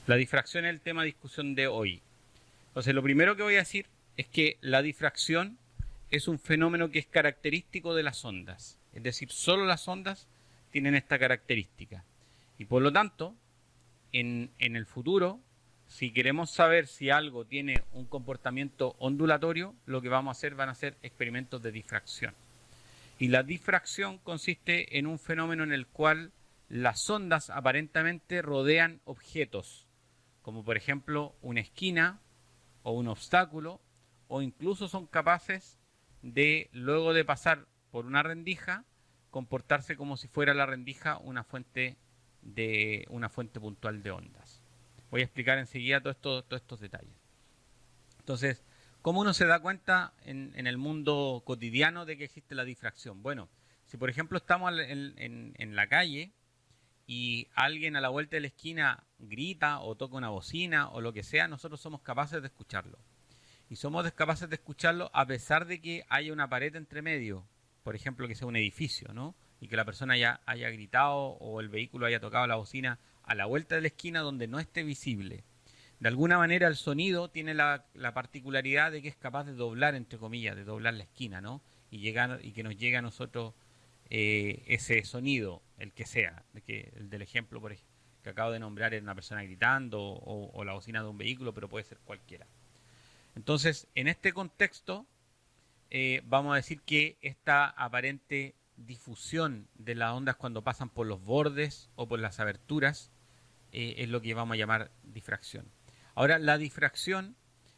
La difracción es el tema de discusión de hoy. Entonces, lo primero que voy a decir es que la difracción es un fenómeno que es característico de las ondas. Es decir, solo las ondas tienen esta característica. Y por lo tanto, en el futuro, si queremos saber si algo tiene un comportamiento ondulatorio, lo que vamos a hacer van a ser experimentos de difracción. Y la difracción consiste en un fenómeno en el cual las ondas aparentemente rodean objetos, como por ejemplo una esquina o un obstáculo, o incluso son capaces de, luego de pasar por una rendija, comportarse como si fuera la rendija una fuente puntual de ondas. Voy a explicar enseguida todos estos detalles. Entonces, ¿cómo uno se da cuenta en el mundo cotidiano de que existe la difracción? Bueno, si por ejemplo estamos en la calle y alguien a la vuelta de la esquina grita o toca una bocina o lo que sea, nosotros somos capaces de escucharlo. Y somos capaces de escucharlo a pesar de que haya una pared entre medio, por ejemplo que sea un edificio, ¿no? Y que la persona haya gritado o el vehículo haya tocado la bocina a la vuelta de la esquina donde no esté visible. De alguna manera el sonido tiene la particularidad de que es capaz de doblar, entre comillas, de doblar la esquina, ¿no? Y que nos llegue a nosotros ese sonido, el que sea, el del ejemplo por ejemplo, que acabo de nombrar es una persona gritando o la bocina de un vehículo, pero puede ser cualquiera. Entonces, en este contexto, vamos a decir que esta aparente difusión de las ondas cuando pasan por los bordes o por las aberturas es lo que vamos a llamar difracción. Ahora, la difracción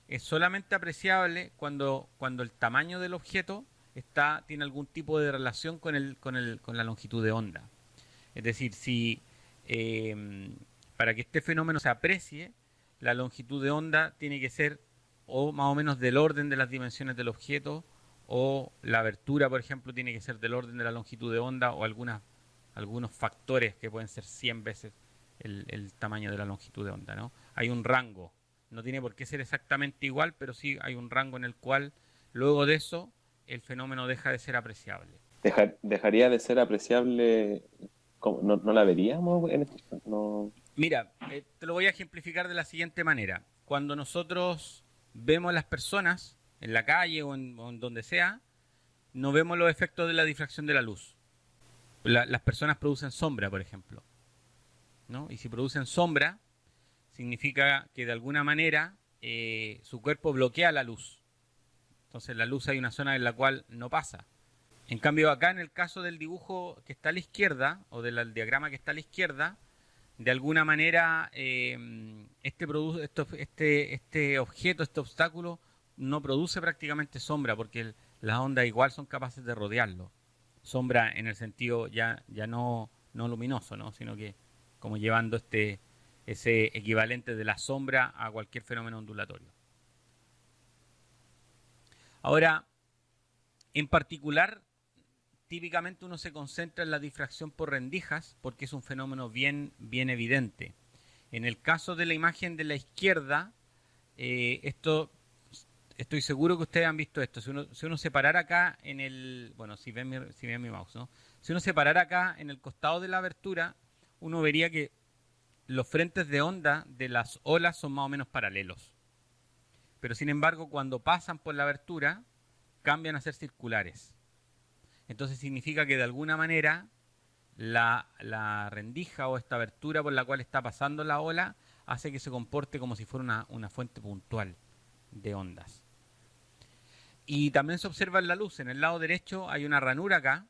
es solamente apreciable cuando el tamaño del objeto tiene algún tipo de relación con la longitud de onda. Es decir, si para que este fenómeno se aprecie, la longitud de onda tiene que ser o más o menos del orden de las dimensiones del objeto, o la abertura, por ejemplo, tiene que ser del orden de la longitud de onda, o algunos factores que pueden ser 100 veces el tamaño de la longitud de onda, ¿no? Hay un rango, no tiene por qué ser exactamente igual, pero sí hay un rango en el cual luego de eso el fenómeno deja de ser apreciable. Dejaría de ser apreciable. ¿No la veríamos no? Mira, te lo voy a ejemplificar de la siguiente manera. Cuando nosotros vemos a las personas en la calle o en donde sea, no vemos los efectos de la difracción de la luz. Las personas producen sombra, por ejemplo, ¿no? Y si producen sombra, significa que de alguna manera su cuerpo bloquea la luz. Entonces la luz hay una zona en la cual no pasa. En cambio acá en el caso del dibujo que está a la izquierda, o del diagrama que está a la izquierda, de alguna manera este objeto, este obstáculo, no produce prácticamente sombra, porque las ondas igual son capaces de rodearlo. Sombra en el sentido ya no luminoso, ¿no? Sino que como llevando ese equivalente de la sombra a cualquier fenómeno ondulatorio. Ahora, en particular, típicamente uno se concentra en la difracción por rendijas porque es un fenómeno bien evidente. En el caso de la imagen de la izquierda, estoy seguro que ustedes han visto esto. Si uno se parara acá en el... Bueno, si ven mi mouse, ¿no? Si uno se parara acá en el costado de la abertura, uno vería que los frentes de onda de las olas son más o menos paralelos. Pero sin embargo, cuando pasan por la abertura, cambian a ser circulares. Entonces significa que de alguna manera la rendija o esta abertura por la cual está pasando la ola hace que se comporte como si fuera una fuente puntual de ondas. Y también se observa en la luz. En el lado derecho hay una ranura acá,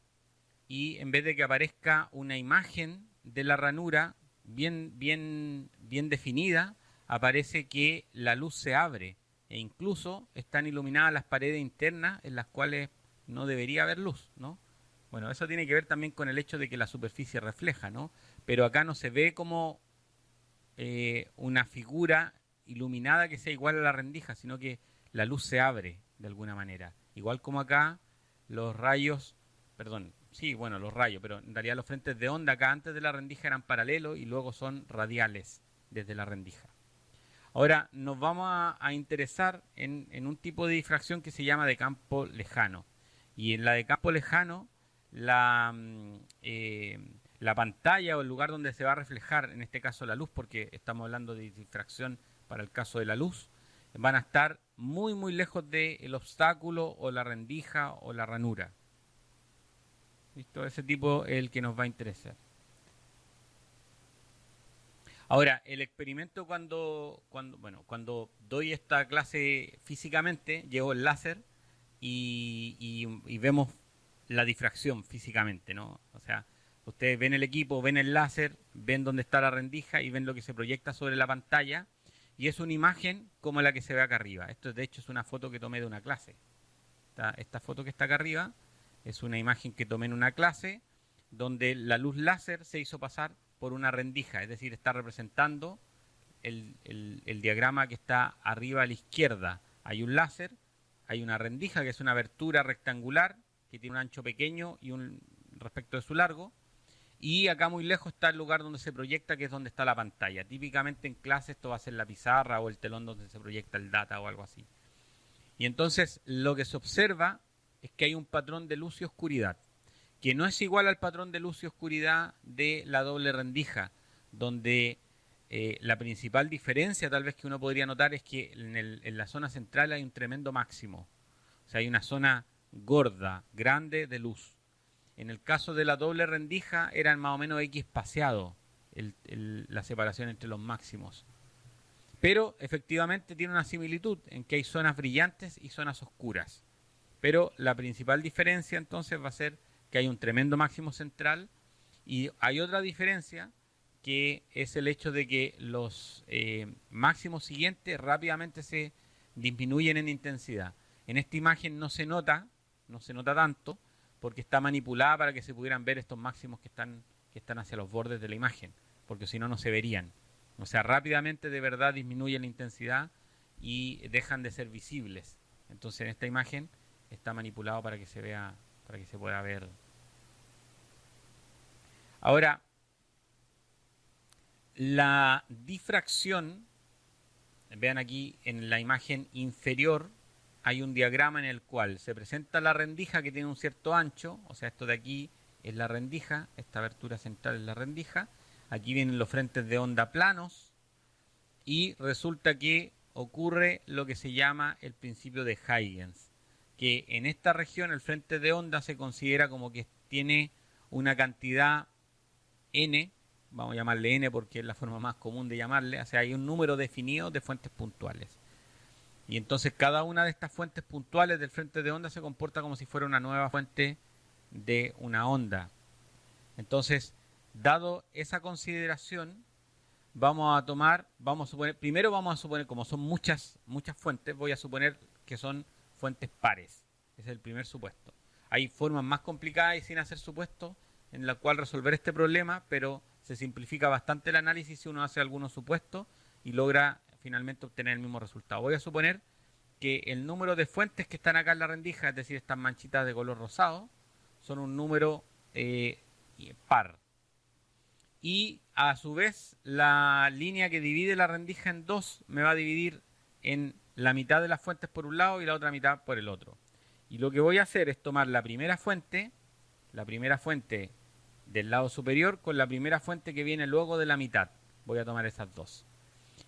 y en vez de que aparezca una imagen de la ranura bien definida, aparece que la luz se abre e incluso están iluminadas las paredes internas en las cuales no debería haber luz, ¿no? Bueno, eso tiene que ver también con el hecho de que la superficie refleja, ¿no? Pero acá no se ve como una figura iluminada que sea igual a la rendija, sino que la luz se abre de alguna manera. Igual como acá los rayos, los rayos, pero en realidad los frentes de onda acá antes de la rendija eran paralelos y luego son radiales desde la rendija. Ahora nos vamos a interesar en un tipo de difracción que se llama de campo lejano. Y en la de campo lejano, la, la pantalla o el lugar donde se va a reflejar, en este caso la luz, porque estamos hablando de difracción para el caso de la luz, van a estar muy muy lejos del obstáculo o la rendija o la ranura. ¿Listo? Ese tipo es el que nos va a interesar. Ahora, el experimento cuando doy esta clase físicamente, llevo el láser y vemos la difracción físicamente, ¿no? O sea, ustedes ven el equipo, ven el láser, ven dónde está la rendija y ven lo que se proyecta sobre la pantalla y es una imagen como la que se ve acá arriba. Esto de hecho es una foto que tomé de una clase. Esta foto que está acá arriba es una imagen que tomé en una clase donde la luz láser se hizo pasar por una rendija, es decir, está representando el diagrama que está arriba a la izquierda. Hay un láser, hay una rendija que es una abertura rectangular que tiene un ancho pequeño y un respecto de su largo. Y acá muy lejos está el lugar donde se proyecta, que es donde está la pantalla. Típicamente en clase esto va a ser la pizarra o el telón donde se proyecta el data o algo así. Y entonces lo que se observa es que hay un patrón de luz y oscuridad, que no es igual al patrón de luz y oscuridad de la doble rendija, donde la principal diferencia tal vez que uno podría notar es que en la zona central hay un tremendo máximo. O sea, hay una zona gorda, grande de luz. En el caso de la doble rendija eran más o menos X espaciado la separación entre los máximos. Pero efectivamente tiene una similitud en que hay zonas brillantes y zonas oscuras. Pero la principal diferencia entonces va a ser que hay un tremendo máximo central y hay otra diferencia que es el hecho de que los máximos siguientes rápidamente se disminuyen en intensidad. En esta imagen no se nota tanto porque está manipulada para que se pudieran ver estos máximos que están hacia los bordes de la imagen, porque si no, no se verían. O sea, rápidamente de verdad disminuye la intensidad y dejan de ser visibles. Entonces en esta imagen está manipulado para que se vea, para que se pueda ver. Ahora, la difracción, vean aquí en la imagen inferior hay un diagrama en el cual se presenta la rendija que tiene un cierto ancho, o sea, esto de aquí es la rendija, esta abertura central es la rendija, aquí vienen los frentes de onda planos y resulta que ocurre lo que se llama el principio de Huygens, que en esta región el frente de onda se considera como que tiene una cantidad n, vamos a llamarle n porque es la forma más común de llamarle, o sea, hay un número definido de fuentes puntuales. Y entonces cada una de estas fuentes puntuales del frente de onda se comporta como si fuera una nueva fuente de una onda. Entonces, dado esa consideración, vamos a suponer, primero vamos a suponer, como son muchas fuentes, voy a suponer que son fuentes pares. Ese es el primer supuesto. Hay formas más complicadas y sin hacer supuestos en la cual resolver este problema, pero se simplifica bastante el análisis si uno hace algunos supuestos y logra finalmente obtener el mismo resultado. Voy a suponer que el número de fuentes que están acá en la rendija, es decir, estas manchitas de color rosado, son un número par. Y a su vez la línea que divide la rendija en dos me va a dividir en la mitad de las fuentes por un lado y la otra mitad por el otro. Y lo que voy a hacer es tomar la primera fuente del lado superior con la primera fuente que viene luego de la mitad. Voy a tomar esas dos.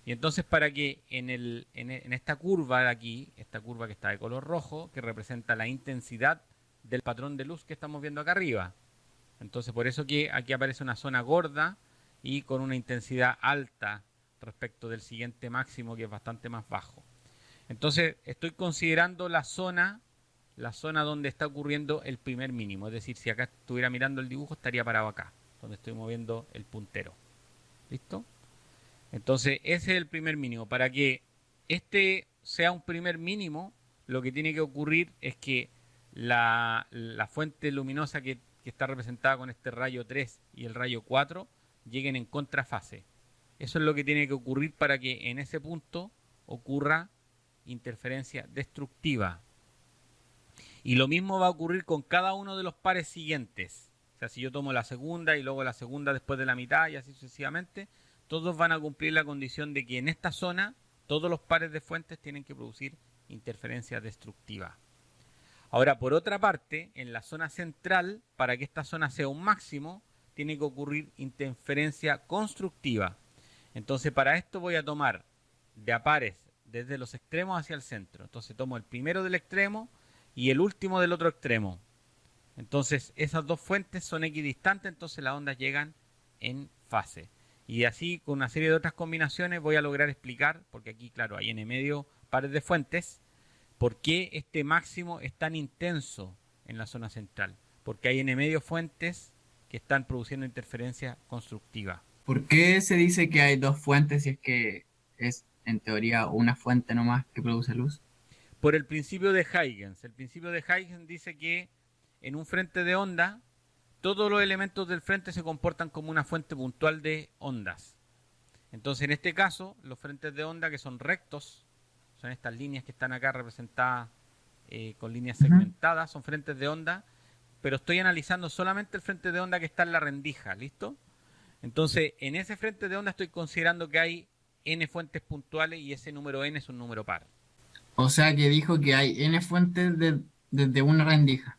Y entonces para que en esta curva de aquí, esta curva que está de color rojo, que representa la intensidad del patrón de luz que estamos viendo acá arriba. Entonces por eso que aquí aparece una zona gorda y con una intensidad alta respecto del siguiente máximo que es bastante más bajo. Entonces estoy considerando la zona donde está ocurriendo el primer mínimo. Es decir, si acá estuviera mirando el dibujo estaría parado acá, donde estoy moviendo el puntero. ¿Listo? Entonces ese es el primer mínimo. Para que este sea un primer mínimo, lo que tiene que ocurrir es que la fuente luminosa que está representada con este rayo 3 y el rayo 4 lleguen en contrafase. Eso es lo que tiene que ocurrir para que en ese punto ocurra interferencia destructiva. Y lo mismo va a ocurrir con cada uno de los pares siguientes. O sea, si yo tomo la segunda y luego la segunda después de la mitad y así sucesivamente, todos van a cumplir la condición de que en esta zona Todos los pares de fuentes tienen que producir interferencia destructiva. Ahora, por otra parte, en la zona central, para que esta zona sea un máximo, tiene que ocurrir interferencia constructiva. Entonces, para esto voy a tomar de a pares desde los extremos hacia el centro. Entonces, tomo el primero del extremo y el último del otro extremo. Entonces, esas dos fuentes son equidistantes, entonces las ondas llegan en fase. Y así, con una serie de otras combinaciones, voy a lograr explicar, porque aquí, claro, hay en medio pares de fuentes, por qué este máximo es tan intenso en la zona central. Porque hay en medio fuentes que están produciendo interferencia constructiva. ¿Por qué se dice que hay dos fuentes si es que es en teoría una fuente nomás que produce luz? Por el principio de Huygens. El principio de Huygens dice que en un frente de onda, todos los elementos del frente se comportan como una fuente puntual de ondas. Entonces, en este caso, los frentes de onda que son rectos, son estas líneas que están acá representadas con líneas segmentadas, son frentes de onda, pero estoy analizando solamente el frente de onda que está en la rendija, ¿listo? Entonces, en ese frente de onda estoy considerando que hay n fuentes puntuales y ese número n es un número par. O sea que dijo que hay n fuentes desde una rendija.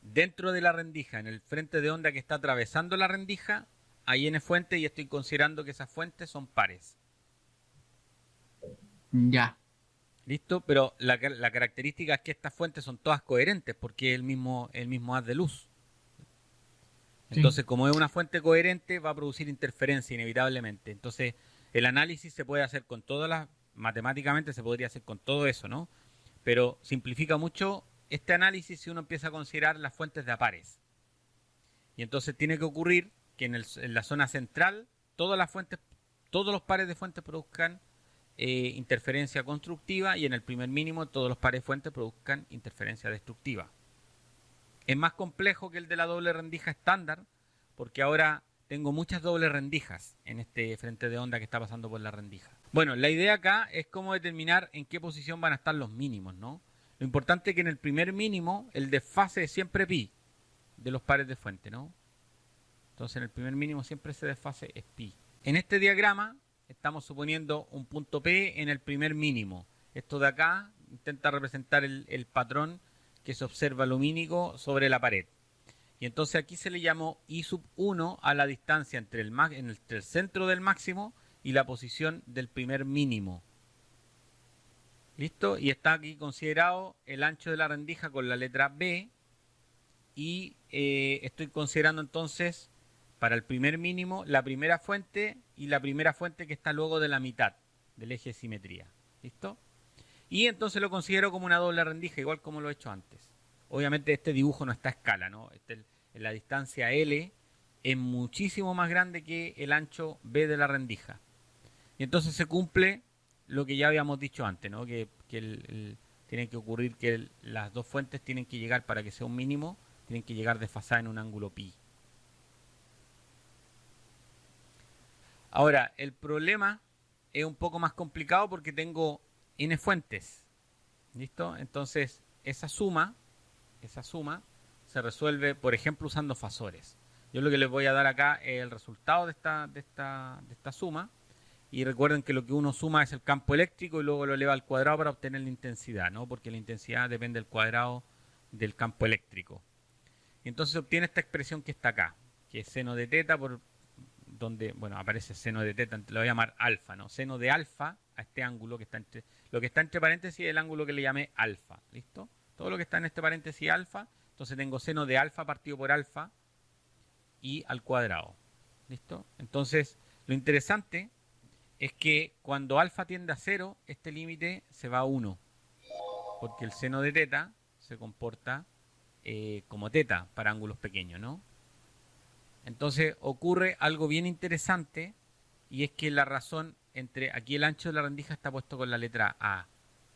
Dentro de la rendija, en el frente de onda que está atravesando la rendija, hay n fuentes y estoy considerando que esas fuentes son pares. Ya. ¿Listo? Pero la característica es que estas fuentes son todas coherentes porque es el mismo haz de luz. Entonces, como es una fuente coherente, va a producir interferencia inevitablemente. Entonces, el análisis se puede hacer con todas las... Matemáticamente se podría hacer con todo eso, ¿no? Pero simplifica mucho este análisis si uno empieza a considerar las fuentes de a pares. Y entonces tiene que ocurrir que en la zona central todas las fuentes, todos los pares de fuentes produzcan interferencia constructiva y en el primer mínimo todos los pares de fuentes produzcan interferencia destructiva. Es más complejo que el de la doble rendija estándar porque ahora tengo muchas dobles rendijas en este frente de onda que está pasando por la rendija. Bueno, la idea acá es cómo determinar en qué posición van a estar los mínimos, ¿no? Lo importante es que en el primer mínimo el desfase es siempre pi de los pares de fuente, ¿no? Entonces en el primer mínimo siempre ese desfase es pi. En este diagrama estamos suponiendo un punto P en el primer mínimo. Esto de acá intenta representar el patrón que se observa lumínico sobre la pared. Y entonces aquí se le llamó I sub 1 a la distancia entre el centro del máximo y la posición del primer mínimo. ¿Listo? Y está aquí considerado el ancho de la rendija con la letra B. Y estoy considerando entonces para el primer mínimo la primera fuente y la primera fuente que está luego de la mitad del eje de simetría. ¿Listo? Y entonces lo considero como una doble rendija, igual como lo he hecho antes. Obviamente este dibujo no está a escala, ¿no? La distancia L es muchísimo más grande que el ancho B de la rendija. Y entonces se cumple lo que ya habíamos dicho antes, ¿no? Que tiene que ocurrir que las dos fuentes tienen que llegar para que sea un mínimo, tienen que llegar desfasadas en un ángulo pi. Ahora, el problema es un poco más complicado porque tengo n fuentes. ¿Listo? Entonces, esa suma se resuelve, por ejemplo, usando fasores. Yo lo que les voy a dar acá es el resultado de esta suma. Y recuerden que lo que uno suma es el campo eléctrico y luego lo eleva al cuadrado para obtener la intensidad, ¿no? Porque la intensidad depende del cuadrado del campo eléctrico. Y entonces se obtiene esta expresión que está acá, que es seno de teta por donde, bueno, aparece seno de teta, lo voy a llamar alfa, ¿no? Seno de alfa a este ángulo que está entre, lo que está entre paréntesis es el ángulo que le llamé alfa, ¿listo? Todo lo que está en este paréntesis alfa, entonces tengo seno de alfa partido por alfa y al cuadrado, ¿listo? Entonces, lo interesante es que cuando alfa tiende a 0, este límite se va a 1, porque el seno de teta se comporta como teta para ángulos pequeños, ¿no? Entonces ocurre algo bien interesante y es que la razón entre, aquí el ancho de la rendija está puesto con la letra A,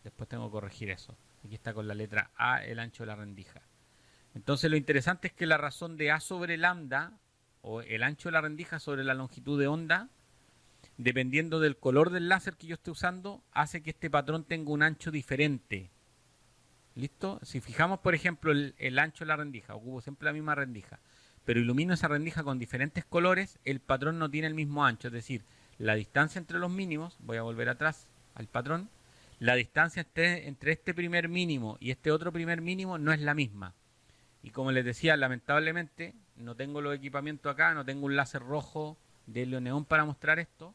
después tengo que corregir eso, aquí está con la letra A el ancho de la rendija. Entonces lo interesante es que la razón de A sobre lambda, o el ancho de la rendija sobre la longitud de onda, dependiendo del color del láser que yo esté usando, hace que este patrón tenga un ancho diferente. ¿Listo? Si fijamos, por ejemplo, el ancho de la rendija, ocupo siempre la misma rendija, pero ilumino esa rendija con diferentes colores, el patrón no tiene el mismo ancho, es decir, la distancia entre los mínimos, voy a volver atrás al patrón, la distancia entre este primer mínimo y este otro primer mínimo no es la misma. Y como les decía, lamentablemente no tengo los equipamientos acá, no tengo un láser rojo de helioneón para mostrar esto,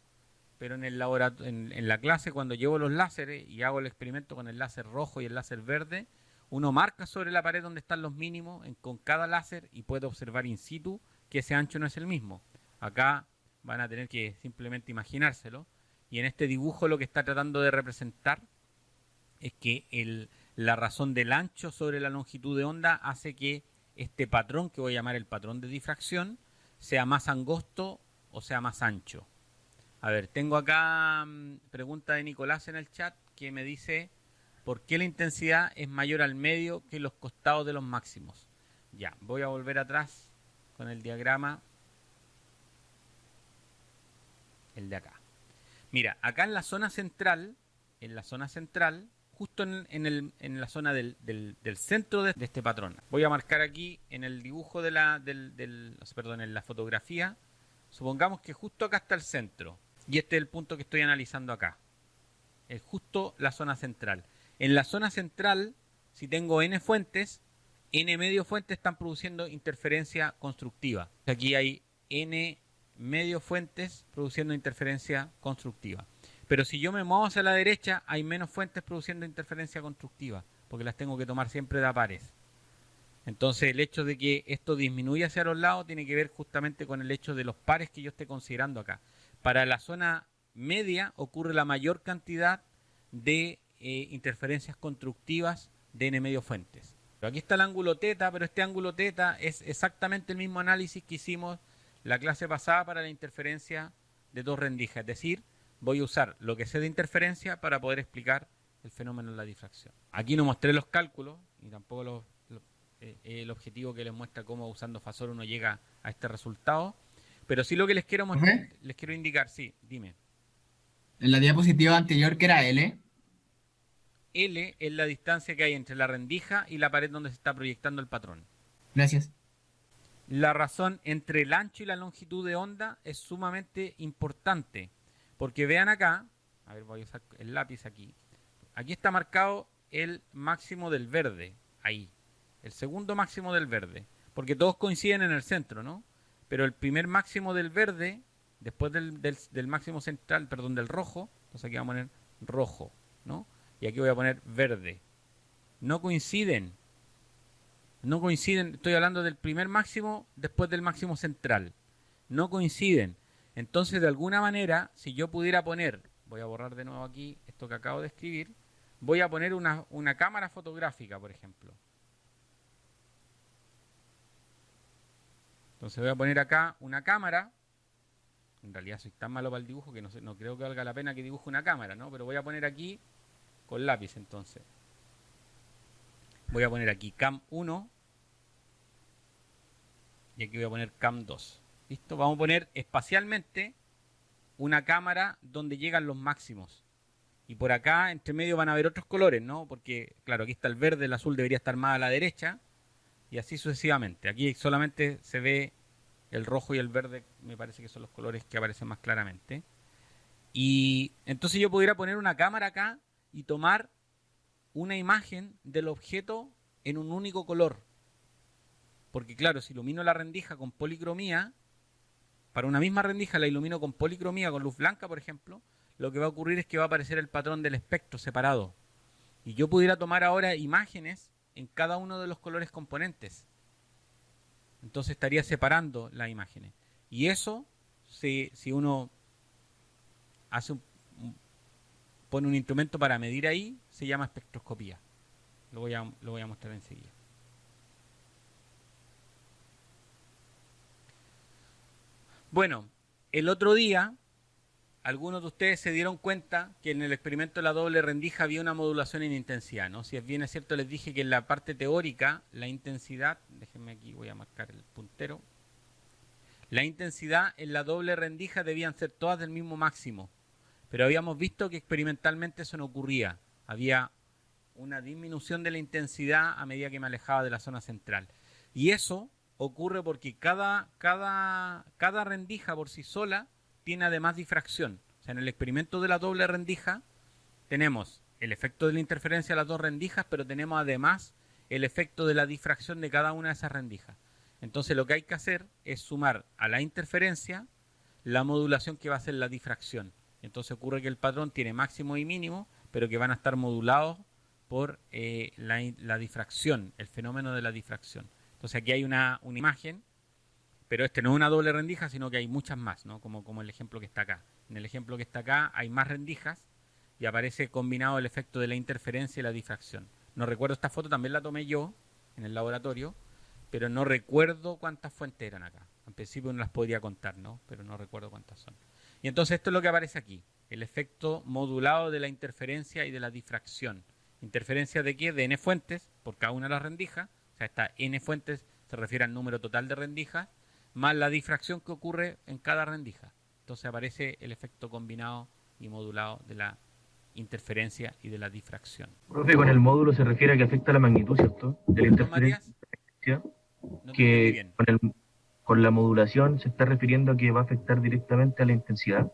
pero en el en la clase, cuando llevo los láseres y hago el experimento con el láser rojo y el láser verde, uno marca sobre la pared donde están los mínimos con cada láser y puede observar in situ que ese ancho no es el mismo. Acá van a tener que simplemente imaginárselo. Y en este dibujo lo que está tratando de representar es que la razón del ancho sobre la longitud de onda hace que este patrón, que voy a llamar el patrón de difracción, sea más angosto o sea más ancho. A ver, tengo acá pregunta de Nicolás en el chat que me dice ¿por qué la intensidad es mayor al medio que los costados de los máximos? Ya, voy a volver atrás con el diagrama, el de acá. Mira, acá en la zona central, justo en la zona del centro de este patrón, voy a marcar aquí en el dibujo en la fotografía, supongamos que justo acá está el centro. Y este es el punto que estoy analizando acá. Es justo la zona central. En la zona central, si tengo n fuentes, n medio fuentes están produciendo interferencia constructiva. Aquí hay n medio fuentes produciendo interferencia constructiva. Pero si yo me muevo hacia la derecha, hay menos fuentes produciendo interferencia constructiva, porque las tengo que tomar siempre de a pares. Entonces el hecho de que esto disminuya hacia los lados tiene que ver justamente con el hecho de los pares que yo esté considerando acá. Para la zona media ocurre la mayor cantidad de interferencias constructivas de n medio fuentes. Pero aquí está el ángulo teta, pero este ángulo teta es exactamente el mismo análisis que hicimos la clase pasada para la interferencia de dos rendijas. Es decir, voy a usar lo que sé de interferencia para poder explicar el fenómeno de la difracción. Aquí no mostré los cálculos y tampoco el objetivo que les muestra cómo usando Fasor uno llega a este resultado. Pero sí lo que les quiero mostrar, les quiero indicar, sí, dime. En la diapositiva anterior, que era L. L es la distancia que hay entre la rendija y la pared donde se está proyectando el patrón. Gracias. La razón entre el ancho y la longitud de onda es sumamente importante. Porque vean acá, a ver, voy a usar el lápiz aquí. Aquí está marcado el máximo del verde, ahí. El segundo máximo del verde. Porque todos coinciden en el centro, ¿no? Pero el primer máximo del verde, después del máximo central, perdón, del rojo, entonces aquí vamos a poner rojo, ¿no? Y aquí voy a poner verde. No coinciden. No coinciden, estoy hablando del primer máximo después del máximo central. No coinciden. Entonces, de alguna manera, si yo pudiera poner, voy a borrar de nuevo aquí esto que acabo de escribir, voy a poner una cámara fotográfica, por ejemplo. Entonces voy a poner acá una cámara. En realidad soy tan malo para el dibujo que no creo que valga la pena que dibuje una cámara, ¿no? Pero voy a poner aquí con lápiz entonces. Voy a poner aquí cam 1 y aquí voy a poner cam 2. ¿Listo? Vamos a poner espacialmente una cámara donde llegan los máximos. Y por acá, entre medio, van a haber otros colores, ¿no? Porque, claro, aquí está el verde, el azul debería estar más a la derecha. Y así sucesivamente. Aquí solamente se ve el rojo y el verde, me parece que son los colores que aparecen más claramente. Y entonces yo pudiera poner una cámara acá y tomar una imagen del objeto en un único color. Porque claro, si ilumino la rendija con policromía, para una misma rendija la ilumino con policromía, con luz blanca, por ejemplo, lo que va a ocurrir es que va a aparecer el patrón del espectro separado. Y yo pudiera tomar ahora imágenes en cada uno de los colores componentes. Entonces estaría separando las imágenes. Y eso, si uno hace pone un instrumento para medir ahí, se llama espectroscopía. Lo voy a mostrar enseguida. Bueno, el otro día, algunos de ustedes se dieron cuenta que en el experimento de la doble rendija había una modulación en intensidad, ¿no? Si es bien es cierto, les dije que en la parte teórica, la intensidad, déjenme aquí, voy a marcar el puntero, la intensidad en la doble rendija debían ser todas del mismo máximo, pero habíamos visto que experimentalmente eso no ocurría. Había una disminución de la intensidad a medida que me alejaba de la zona central. Y eso ocurre porque cada rendija por sí sola tiene además difracción. O sea, en el experimento de la doble rendija, tenemos el efecto de la interferencia de las dos rendijas, pero tenemos además el efecto de la difracción de cada una de esas rendijas. Entonces lo que hay que hacer es sumar a la interferencia la modulación que va a ser la difracción. Entonces ocurre que el patrón tiene máximo y mínimo, pero que van a estar modulados por la difracción, el fenómeno de la difracción. Entonces aquí hay una imagen, pero este no es una doble rendija, sino que hay muchas más, ¿no? Como el ejemplo que está acá. En el ejemplo que está acá hay más rendijas y aparece combinado el efecto de la interferencia y la difracción. No recuerdo esta foto, también la tomé yo en el laboratorio, pero no recuerdo cuántas fuentes eran acá. En principio no las podría contar, ¿no? Pero no recuerdo cuántas son. Y entonces esto es lo que aparece aquí, el efecto modulado de la interferencia y de la difracción. ¿Interferencia de qué? De n fuentes por cada una de las rendijas. O sea, esta n fuentes se refiere al número total de rendijas, más la difracción que ocurre en cada rendija. Entonces aparece el efecto combinado y modulado de la interferencia y de la difracción. Profe, con el módulo se refiere a que afecta la magnitud, ¿cierto? De la ¿Perdón, Matías? interferencia. No te entendí Que bien. con la modulación se está refiriendo a que va a afectar directamente a la intensidad.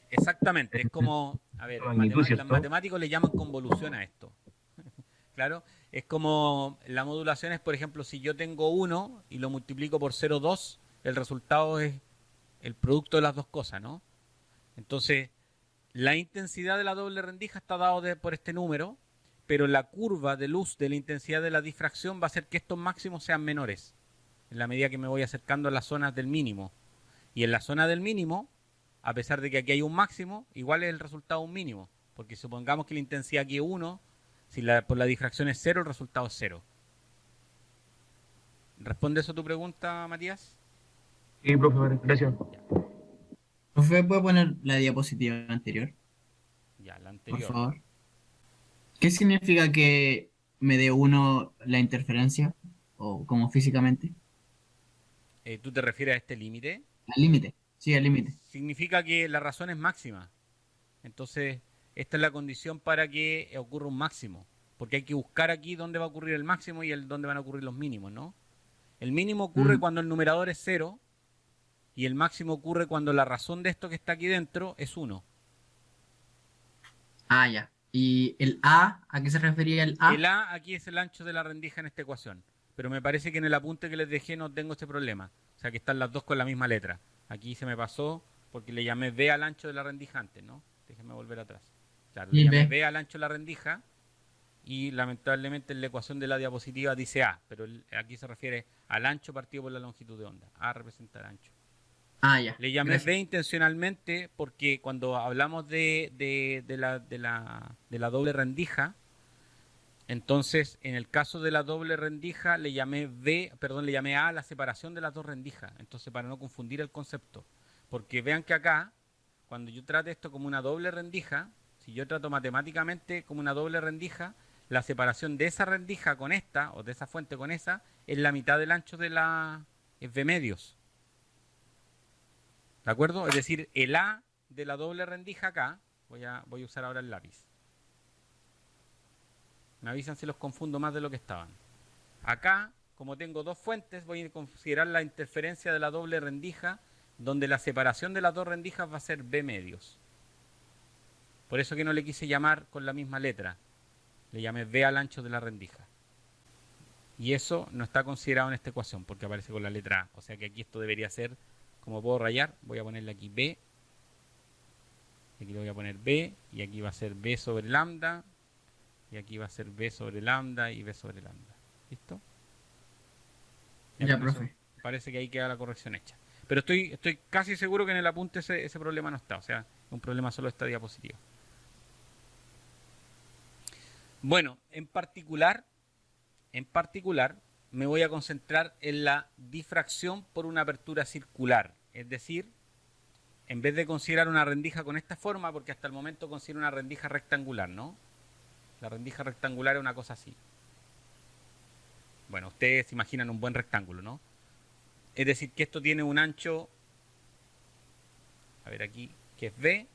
Exactamente, es como, a ver, La magnitud, los ¿cierto? matemáticos le llaman convolución a esto. Claro, es como la modulación es, por ejemplo, si yo tengo 1 y lo multiplico por 0,2, el resultado es el producto de las dos cosas, ¿no? Entonces, la intensidad de la doble rendija está dado por este número, pero la curva de luz de la intensidad de la difracción va a hacer que estos máximos sean menores, en la medida que me voy acercando a las zonas del mínimo. Y en la zona del mínimo, a pesar de que aquí hay un máximo, igual es el resultado un mínimo, porque supongamos que la intensidad aquí es 1, si por la difracción es 0, el resultado es 0. ¿Responde eso a tu pregunta, Matías? Sí, profe, gracias. Profe, ¿puede poner la diapositiva anterior, Ya, la por anterior. favor? ¿Qué significa que me dé uno la interferencia? ¿O como físicamente? ¿Tú te refieres a este límite? Al límite. Sí, al límite. Significa que la razón es máxima. Entonces, esta es la condición para que ocurra un máximo. Porque hay que buscar aquí dónde va a ocurrir el máximo y dónde van a ocurrir los mínimos, ¿no? El mínimo ocurre cuando el numerador es 0 y el máximo ocurre cuando la razón de esto que está aquí dentro es 1. Ah, ya. ¿Y el A? ¿A qué se refería el A? El A aquí es el ancho de la rendija en esta ecuación. Pero me parece que en el apunte que les dejé no tengo este problema. O sea que están las dos con la misma letra. Aquí se me pasó porque le llamé B al ancho de la rendija antes, ¿no? Déjenme volver atrás. Claro, le Y llamé B. B al ancho de la rendija y lamentablemente en la ecuación de la diapositiva dice A, pero aquí se refiere al ancho partido por la longitud de onda. A representa el ancho. Ah, ya. Le llamé Gracias. B intencionalmente porque cuando hablamos de la doble rendija, entonces en el caso de la doble rendija le llamé A a la separación de las dos rendijas. Entonces para no confundir el concepto. Porque vean que acá, cuando yo trate esto como una doble rendija, si yo trato matemáticamente como una doble rendija, la separación de esa rendija con esta, o de esa fuente con esa, es la mitad del ancho de es B medios. ¿De acuerdo? Es decir, el A de la doble rendija acá, voy a usar ahora el lápiz. Me avisan si los confundo más de lo que estaban. Acá, como tengo dos fuentes, voy a considerar la interferencia de la doble rendija, donde la separación de las dos rendijas va a ser B medios. Por eso que no le quise llamar con la misma letra. Le llamé B al ancho de la rendija. Y eso no está considerado en esta ecuación, porque aparece con la letra A. O sea que aquí esto debería ser, como puedo rayar, voy a ponerle aquí B. Aquí le voy a poner B, y aquí va a ser B sobre lambda. Y aquí va a ser B sobre lambda y B sobre lambda. ¿Listo? Ya, con profe. eso parece que ahí queda la corrección hecha. Pero estoy casi seguro que en el apunte ese problema no está. O sea, es un problema solo de esta diapositiva. Bueno, en particular, me voy a concentrar en la difracción por una apertura circular. Es decir, en vez de considerar una rendija con esta forma, porque hasta el momento considero una rendija rectangular, ¿no? La rendija rectangular es una cosa así. Bueno, ustedes se imaginan un buen rectángulo, ¿no? Es decir, que esto tiene un ancho, a ver aquí, que es B,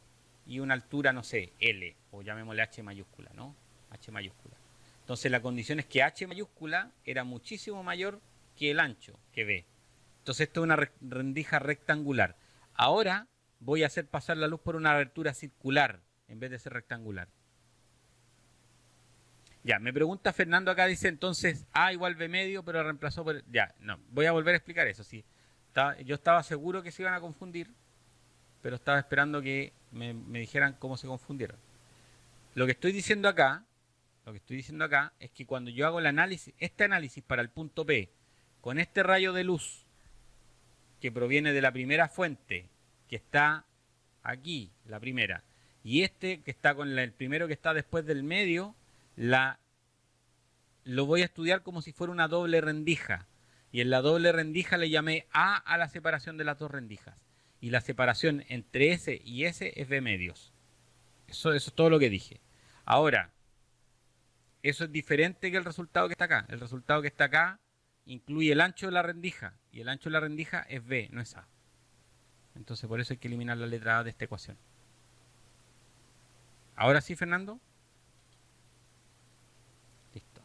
y una altura, no sé, L, o llamémosle H mayúscula, ¿no? H mayúscula. Entonces la condición es que H mayúscula era muchísimo mayor que el ancho, que B. Entonces esto es una rendija rectangular. Ahora voy a hacer pasar la luz por una abertura circular en vez de ser rectangular. Ya, me pregunta Fernando acá, dice entonces A igual B medio, pero reemplazó por... Ya, no, voy a volver a explicar eso, sí. Yo estaba seguro que se iban a confundir, pero estaba esperando que me dijeran cómo se confundieron. Lo que estoy diciendo acá es que cuando yo hago el análisis, este análisis para el punto P, con este rayo de luz que proviene de la primera fuente, que está aquí, la primera, y este que está con el primero que está después del medio, lo voy a estudiar como si fuera una doble rendija. Y en la doble rendija le llamé A la separación de las dos rendijas. Y la separación entre S y S es B medios. Eso es todo lo que dije. Ahora, eso es diferente que el resultado que está acá. El resultado que está acá incluye el ancho de la rendija. Y el ancho de la rendija es B, no es A. Entonces por eso hay que eliminar la letra A de esta ecuación. ¿Ahora sí, Fernando? Listo.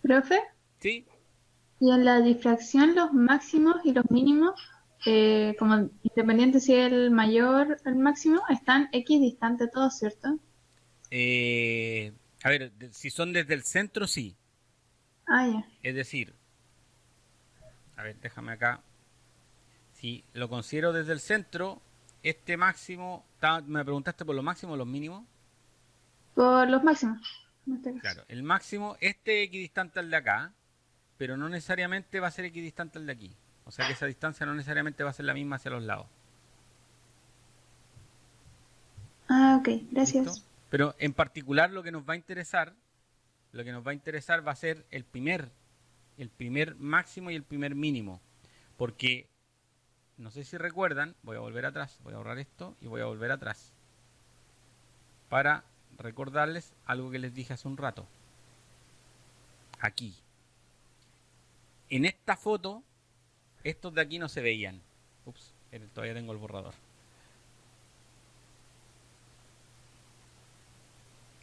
Profe, ¿Sí? y en la difracción los máximos y los mínimos, como independiente si es el mayor o el máximo, están equidistantes todos, ¿cierto? A ver, si son desde el centro, sí. Ah, ya. Es decir, a ver, déjame acá. Si lo considero desde el centro, este máximo, ¿me preguntaste por los máximos o los mínimos? Por los máximos, en este caso. Claro, el máximo, este es equidistante al de acá, pero no necesariamente va a ser equidistante al de aquí. O sea que esa distancia no necesariamente va a ser la misma hacia los lados. Ah, ok, gracias. ¿Listo? Pero en particular lo que nos va a interesar va a ser el primer máximo y el primer mínimo. Porque, no sé si recuerdan, voy a volver atrás, voy a borrar esto y voy a volver atrás. Para recordarles algo que les dije hace un rato. Aquí. En esta foto, estos de aquí no se veían. Ups, todavía tengo el borrador.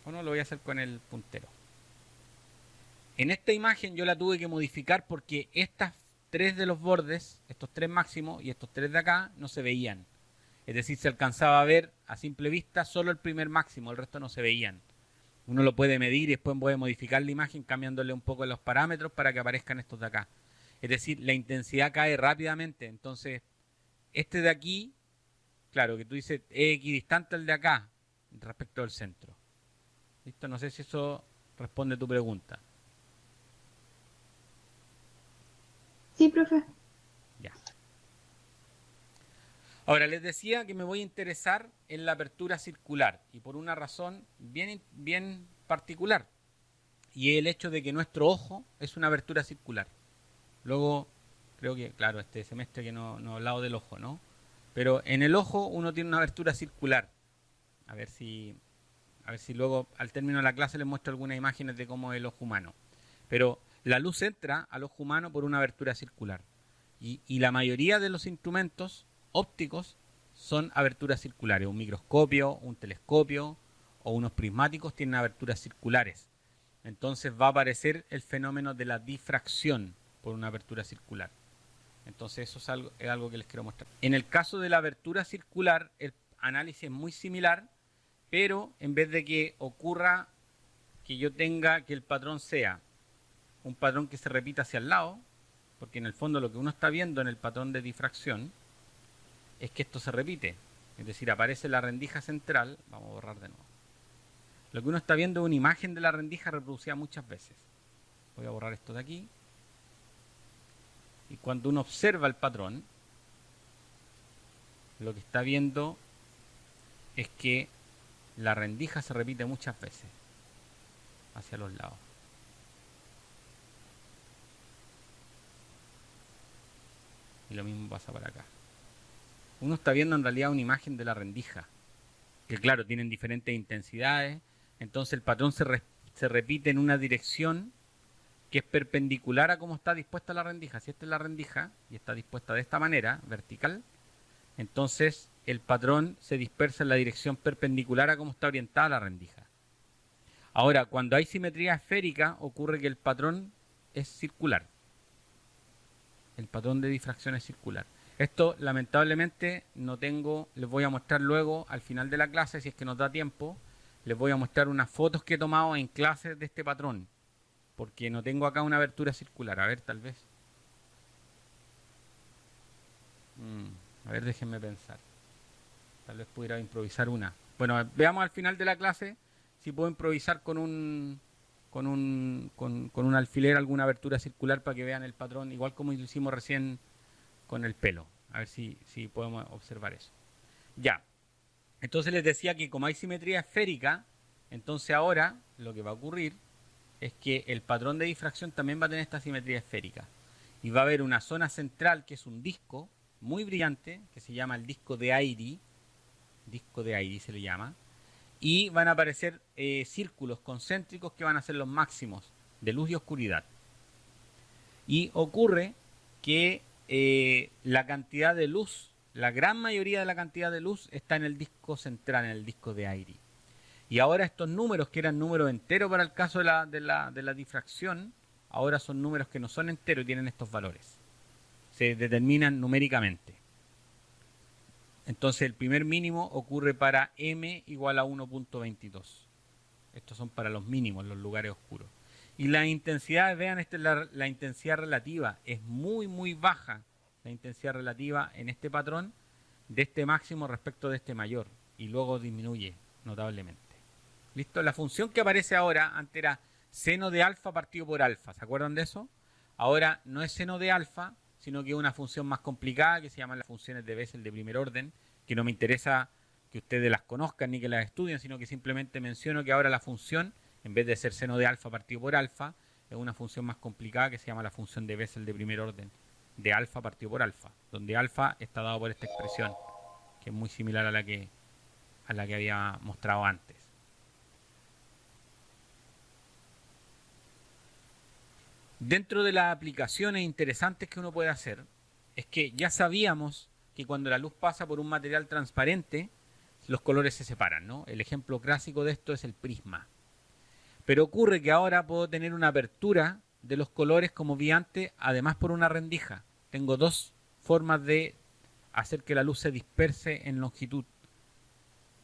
Bueno, lo voy a hacer con el puntero. En esta imagen yo la tuve que modificar porque estas tres de los bordes, estos tres máximos y estos tres de acá, no se veían. Es decir, se alcanzaba a ver a simple vista solo el primer máximo, el resto no se veían. Uno lo puede medir y después puede modificar la imagen cambiándole un poco los parámetros para que aparezcan estos de acá. Es decir, la intensidad cae rápidamente. Entonces, este de aquí, claro, que tú dices es equidistante al de acá respecto al centro. ¿Listo? No sé si eso responde a tu pregunta. Sí, profe. Ya. Ahora, les decía que me voy a interesar en la apertura circular y por una razón bien particular. Y es el hecho de que nuestro ojo es una apertura circular. Luego, creo que, claro, este semestre que no he hablado del ojo, ¿no? Pero en el ojo uno tiene una apertura circular. A ver si luego al término de la clase les muestro algunas imágenes de cómo es el ojo humano. Pero la luz entra al ojo humano por una abertura circular. Y la mayoría de los instrumentos ópticos son aberturas circulares. Un microscopio, un telescopio o unos prismáticos tienen aberturas circulares. Entonces va a aparecer el fenómeno de la difracción por una abertura circular. Entonces eso es algo que les quiero mostrar. En el caso de la abertura circular, el análisis es muy similar, pero en vez de que ocurra que yo tenga que el patrón sea un patrón que se repita hacia el lado, porque en el fondo lo que uno está viendo en el patrón de difracción es que esto se repite. Es decir, aparece la rendija central. Vamos a borrar de nuevo. Lo que uno está viendo es una imagen de la rendija reproducida muchas veces. Voy a borrar esto de aquí. Y cuando uno observa el patrón, lo que está viendo es que la rendija se repite muchas veces hacia los lados. Y lo mismo pasa para acá. Uno está viendo en realidad una imagen de la rendija, que claro, tienen diferentes intensidades. Entonces el patrón se repite en una dirección que es perpendicular a cómo está dispuesta la rendija. Si esta es la rendija y está dispuesta de esta manera, vertical, entonces el patrón se dispersa en la dirección perpendicular a cómo está orientada la rendija. Ahora, cuando hay simetría esférica, ocurre que el patrón es circular. El patrón de difracción es circular. Esto lamentablemente no tengo, les voy a mostrar luego al final de la clase, si es que nos da tiempo, les voy a mostrar unas fotos que he tomado en clases de este patrón. porque no tengo acá una abertura circular. A ver, tal vez. A ver, déjenme pensar. Tal vez pudiera improvisar una. Bueno, veamos al final de la clase si puedo improvisar con un alfiler alguna abertura circular para que vean el patrón, igual como lo hicimos recién con el pelo. A ver si podemos observar eso. Ya. Entonces les decía que como hay simetría esférica, entonces ahora lo que va a ocurrir es que el patrón de difracción también va a tener esta simetría esférica. Y va a haber una zona central que es un disco muy brillante, que se llama el disco de Airy. Disco de Airy se le llama. Y van a aparecer círculos concéntricos que van a ser los máximos de luz y oscuridad. Y ocurre que la cantidad de luz, la gran mayoría de la cantidad de luz está en el disco central, en el disco de Airy. Y ahora estos números, que eran números enteros para el caso de la difracción, ahora son números que no son enteros y tienen estos valores. Se determinan numéricamente. Entonces el primer mínimo ocurre para m igual a 1.22. Estos son para los mínimos, los lugares oscuros. Y la intensidad, vean, esta es la intensidad relativa. Es muy, muy baja la intensidad relativa en este patrón de este máximo respecto de este mayor. Y luego disminuye notablemente. ¿Listo? La función que aparece ahora, antes era seno de alfa partido por alfa. ¿Se acuerdan de eso? Ahora no es seno de alfa, sino que es una función más complicada que se llaman las funciones de Bessel de primer orden, que no me interesa que ustedes las conozcan ni que las estudien, sino que simplemente menciono que ahora la función, en vez de ser seno de alfa partido por alfa, es una función más complicada que se llama la función de Bessel de primer orden, de alfa partido por alfa, donde alfa está dado por esta expresión, que es muy similar a la que había mostrado antes. Dentro de las aplicaciones interesantes que uno puede hacer, es que ya sabíamos que cuando la luz pasa por un material transparente, los colores se separan, ¿no? El ejemplo clásico de esto es el prisma. Pero ocurre que ahora puedo tener una apertura de los colores, como vi antes, además por una rendija. Tengo dos formas de hacer que la luz se disperse en longitud.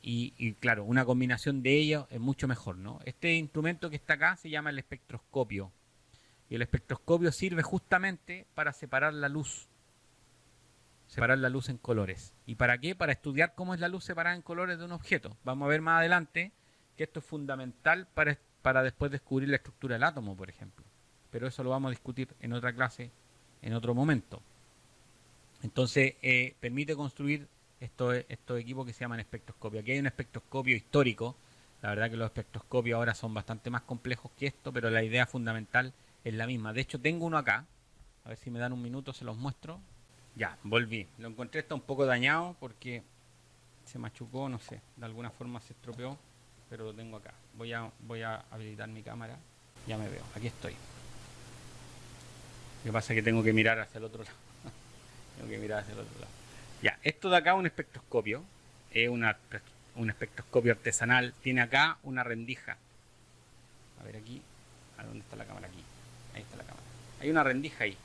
Y claro, una combinación de ellas es mucho mejor, ¿no? Este instrumento que está acá se llama el espectroscopio. Y el espectroscopio sirve justamente para separar la luz. Separar la luz en colores. ¿Y para qué? Para estudiar cómo es la luz separada en colores de un objeto. Vamos a ver más adelante que esto es fundamental para después descubrir la estructura del átomo, por ejemplo. Pero eso lo vamos a discutir en otra clase, en otro momento. Entonces, permite construir estos equipos que se llaman espectroscopio. Aquí hay un espectroscopio histórico. La verdad que los espectroscopios ahora son bastante más complejos que esto, pero la idea fundamental es la misma. De hecho, tengo uno acá. A ver si me dan un minuto, se los muestro. Ya, volví. Lo encontré, está un poco dañado porque se machucó, no sé. De alguna forma se estropeó, pero lo tengo acá. Voy a habilitar mi cámara. Ya me veo. Aquí estoy. Lo que pasa es que tengo que mirar hacia el otro lado. Tengo que mirar hacia el otro lado. Ya, esto de acá es un espectroscopio. Es un espectroscopio artesanal. Tiene acá una rendija. A ver aquí. ¿A dónde está la cámara? Aquí. Ahí está la cámara. Hay una rendija ahí.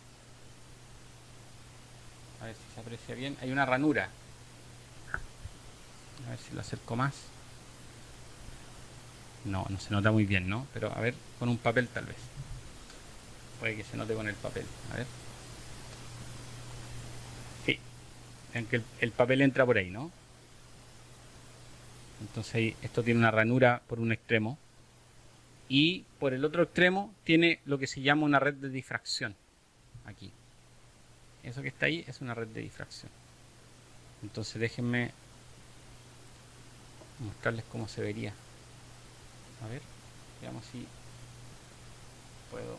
A ver si se aprecia bien. Hay una ranura. A ver si lo acerco más. No se nota muy bien, ¿no? Pero a ver, con un papel tal vez. Puede que se note con el papel. A ver. Sí. Vean que el papel entra por ahí, ¿no? Entonces ahí, esto tiene una ranura por un extremo. Y por el otro extremo tiene lo que se llama una red de difracción. Aquí. Eso que está ahí es una red de difracción. Entonces déjenme mostrarles cómo se vería. A ver, veamos si puedo.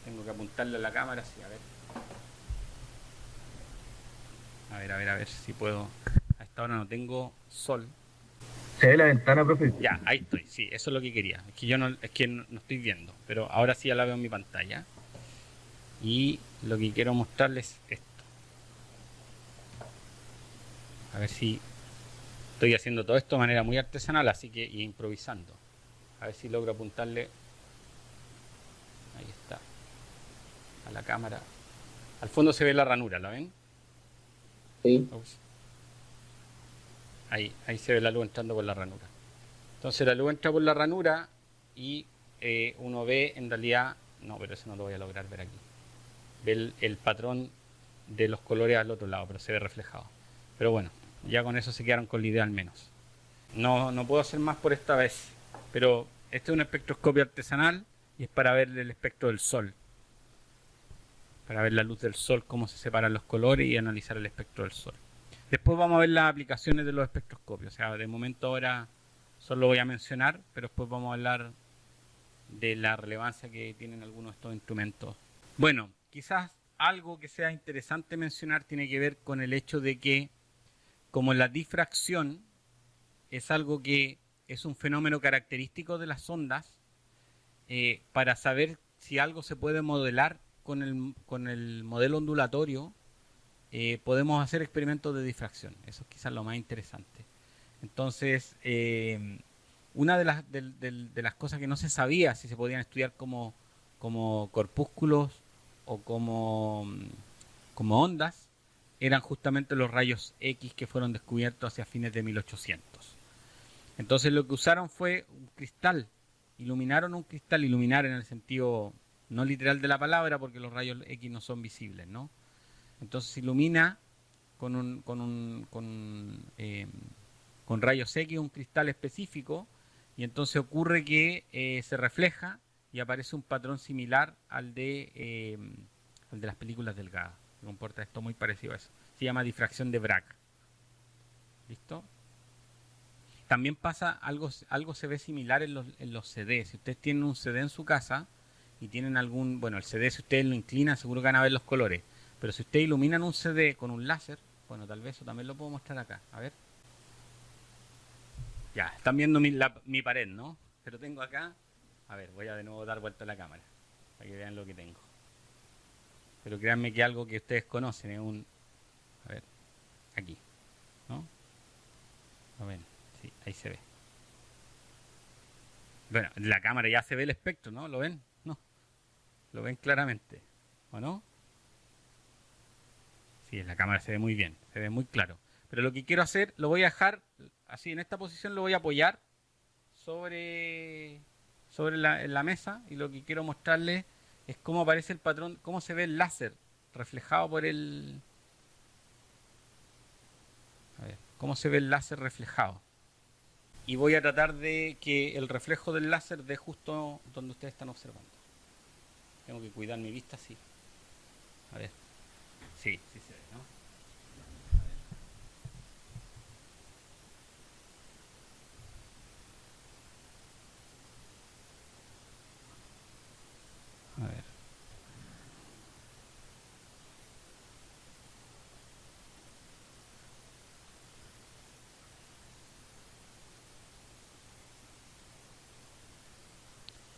Tengo que apuntarle a la cámara, sí, a ver. A ver si puedo. A esta hora no tengo sol. ¿Se ve la ventana, profe? Ya, ahí estoy, sí, eso es lo que quería. Es que yo no estoy viendo, pero ahora sí ya la veo en mi pantalla. Y lo que quiero mostrarles es esto. A ver si estoy haciendo todo esto de manera muy artesanal, así que y improvisando. A ver si logro apuntarle. Ahí está. A la cámara. Al fondo se ve la ranura, ¿la ven? Sí. Ups. Ahí se ve la luz entrando por la ranura. Entonces la luz entra por la ranura y uno ve en realidad, no, pero eso no lo voy a lograr ver aquí. Ve el patrón de los colores al otro lado, pero se ve reflejado. Pero bueno, ya con eso se quedaron con la idea al menos. No puedo hacer más por esta vez, pero este es un espectroscopio artesanal y es para ver el espectro del sol. Para ver la luz del sol, cómo se separan los colores y analizar el espectro del sol. Después vamos a ver las aplicaciones de los espectroscopios. O sea, de momento ahora solo voy a mencionar, pero después vamos a hablar de la relevancia que tienen algunos de estos instrumentos. Bueno, quizás algo que sea interesante mencionar tiene que ver con el hecho de que, como la difracción es algo que es un fenómeno característico de las ondas, para saber si algo se puede modelar con el modelo ondulatorio, podemos hacer experimentos de difracción. Eso es quizás lo más interesante. Entonces, una de las cosas que no se sabía si se podían estudiar como corpúsculos o como ondas, eran justamente los rayos X que fueron descubiertos hacia fines de 1800. Entonces lo que usaron fue un cristal, iluminaron un cristal, iluminar en el sentido no literal de la palabra, porque los rayos X no son visibles, ¿no? Entonces se ilumina con rayos X un cristal específico, y entonces ocurre que se refleja y aparece un patrón similar al de las películas delgadas. Se comporta esto muy parecido a eso. Se llama difracción de Bragg. ¿Listo? También pasa algo se ve similar en los CD. Si ustedes tienen un CD en su casa y tienen el CD, si ustedes lo inclinan, seguro que van a ver los colores. Pero si ustedes iluminan un CD con un láser, bueno, tal vez eso también lo puedo mostrar acá. A ver. Ya, están viendo mi pared, ¿no? Pero tengo acá. A ver, voy a de nuevo dar vuelta a la cámara para que vean lo que tengo. Pero créanme que algo que ustedes conocen es a ver, aquí, ¿no? ¿Lo ven? Sí, ahí se ve. Bueno, en la cámara ya se ve el espectro, ¿no? ¿Lo ven? No. Lo ven claramente, ¿o no? Sí, en la cámara se ve muy bien, se ve muy claro. Pero lo que quiero hacer, lo voy a dejar así, en esta posición lo voy a apoyar sobre la mesa, y lo que quiero mostrarles es cómo aparece el patrón, cómo se ve el láser reflejado por el... A ver, cómo se ve el láser reflejado. Y voy a tratar de que el reflejo del láser dé justo donde ustedes están observando. Tengo que cuidar mi vista, sí. A ver. Sí, sí se ve, ¿no? A ver.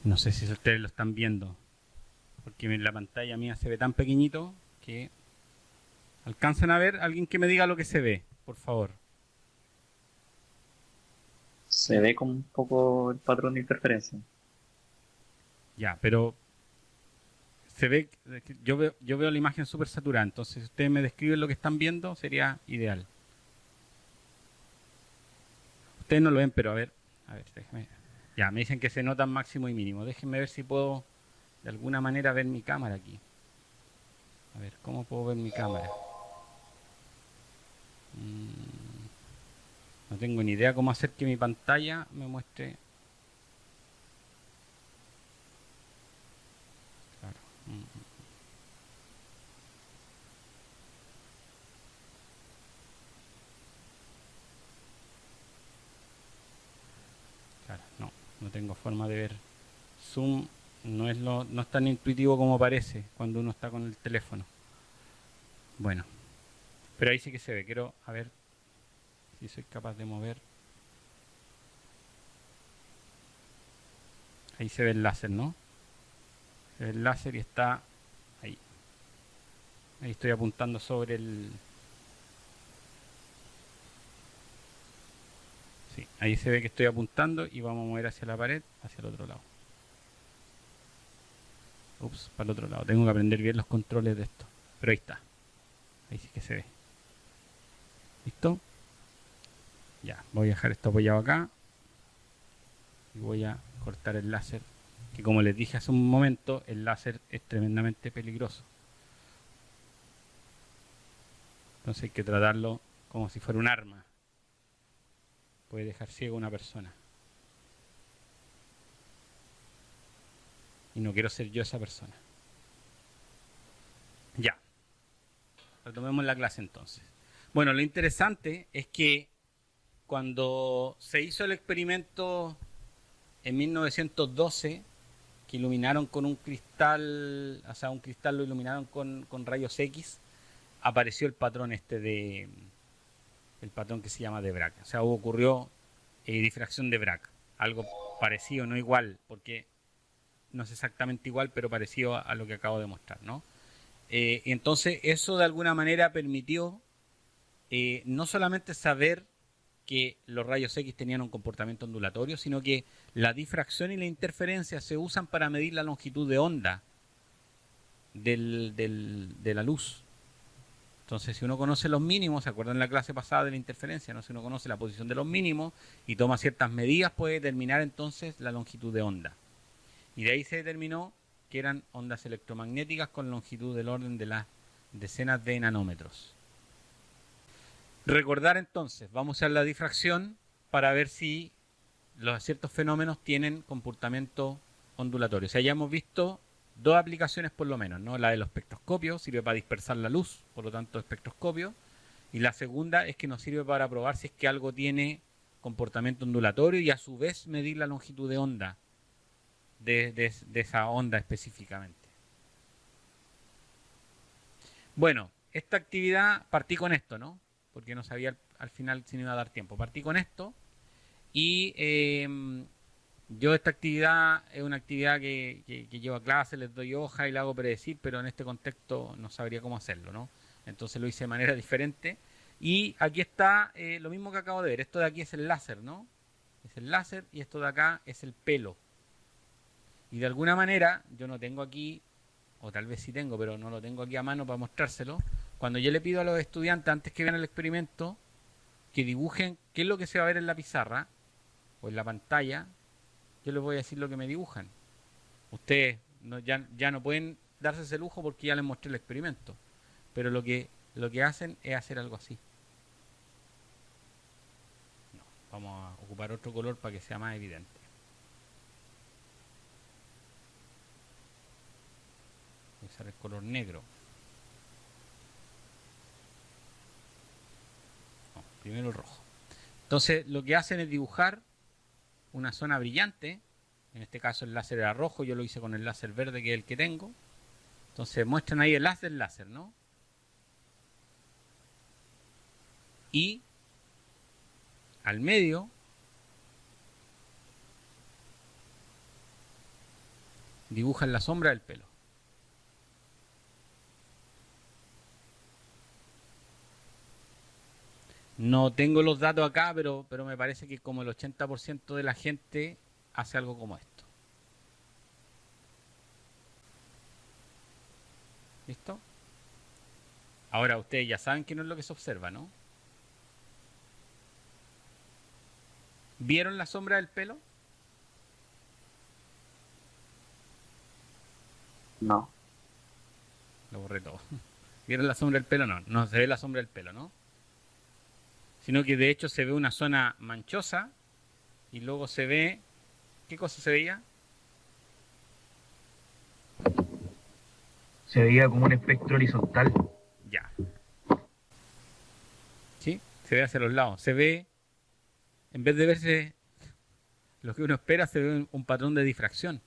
No sé si ustedes lo están viendo, porque en la pantalla mía se ve tan pequeñito que... ¿Alcanzan a ver? Alguien que me diga lo que se ve, por favor. Se ve como un poco el patrón de interferencia. Ya, pero se ve, yo veo la imagen súper saturada, entonces si ustedes me describen lo que están viendo, sería ideal. Ustedes no lo ven, pero a ver, déjenme. Ya, me dicen que se notan máximo y mínimo. Déjenme ver si puedo de alguna manera ver mi cámara aquí. A ver, ¿cómo puedo ver mi cámara? No tengo ni idea cómo hacer que mi pantalla me muestre. Claro. Claro, no tengo forma de ver. Zoom no es tan intuitivo como parece cuando uno está con el teléfono. Bueno, pero ahí sí que se ve. Quiero a ver si soy capaz de mover. Ahí se ve el láser, ¿no? Se ve el láser y está ahí. Ahí estoy apuntando sobre el... Sí, ahí se ve que estoy apuntando y vamos a mover hacia la pared, hacia el otro lado. Ups, para el otro lado. Tengo que aprender bien los controles de esto. Pero ahí está. Ahí sí que se ve. ¿Listo? Ya, voy a dejar esto apoyado acá. Y voy a cortar el láser, que como les dije hace un momento, el láser es tremendamente peligroso. Entonces hay que tratarlo como si fuera un arma. Puede dejar ciego a una persona. Y no quiero ser yo esa persona. Ya. Retomemos la clase entonces. Bueno, lo interesante es que cuando se hizo el experimento en 1912, que iluminaron con un cristal, o sea, un cristal lo iluminaron con rayos X, apareció el patrón el patrón que se llama de Bragg. O sea, ocurrió difracción de Bragg. Algo parecido, no igual, porque no es exactamente igual, pero parecido a lo que acabo de mostrar, ¿no? Y entonces eso de alguna manera permitió no solamente saber que los rayos X tenían un comportamiento ondulatorio, sino que la difracción y la interferencia se usan para medir la longitud de onda de la luz. Entonces, si uno conoce los mínimos, ¿se acuerdan en la clase pasada de la interferencia? ¿No? Si uno conoce la posición de los mínimos y toma ciertas medidas, puede determinar entonces la longitud de onda. Y de ahí se determinó que eran ondas electromagnéticas con longitud del orden de las decenas de nanómetros. Recordar entonces, vamos a usar la difracción para ver si ciertos fenómenos tienen comportamiento ondulatorio. O sea, ya hemos visto dos aplicaciones por lo menos, ¿no? La de los espectroscopios sirve para dispersar la luz, por lo tanto espectroscopio. Y la segunda es que nos sirve para probar si es que algo tiene comportamiento ondulatorio y a su vez medir la longitud de onda de esa onda específicamente. Bueno, esta actividad partí con esto, ¿no? Porque no sabía al final si me iba a dar tiempo. Partí con esto y yo esta actividad es una actividad que llevo a clase, les doy hoja y la hago predecir, pero en este contexto no sabría cómo hacerlo, ¿no? Entonces lo hice de manera diferente. Y aquí está lo mismo que acabo de ver. Esto de aquí es el láser, ¿no? Es el láser y esto de acá es el pelo. Y de alguna manera, yo no tengo aquí, o tal vez sí tengo, pero no lo tengo aquí a mano para mostrárselo. Cuando yo le pido a los estudiantes, antes que vean el experimento, que dibujen qué es lo que se va a ver en la pizarra o en la pantalla, yo les voy a decir lo que me dibujan. Ustedes ya no pueden darse ese lujo porque ya les mostré el experimento. Pero lo que hacen es hacer algo así. No, vamos a ocupar otro color para que sea más evidente. Voy a usar el color negro. No, primero el rojo. Entonces lo que hacen es dibujar una zona brillante. En este caso el láser era rojo, yo lo hice con el láser verde, que es el que tengo. Entonces muestran ahí el haz del láser, ¿no? Y al medio dibujan la sombra del pelo. No tengo los datos acá, pero me parece que como el 80% de la gente hace algo como esto. ¿Listo? Ahora ustedes ya saben que no es lo que se observa, ¿no? ¿Vieron la sombra del pelo? No. Lo borré todo. ¿Vieron la sombra del pelo? No, no se ve la sombra del pelo, ¿no? Sino que de hecho se ve una zona manchosa y luego se ve... ¿Qué cosa se veía? Se veía como un espectro horizontal. Ya. ¿Sí? Se ve hacia los lados. Se ve, en vez de verse lo que uno espera, se ve un patrón de difracción.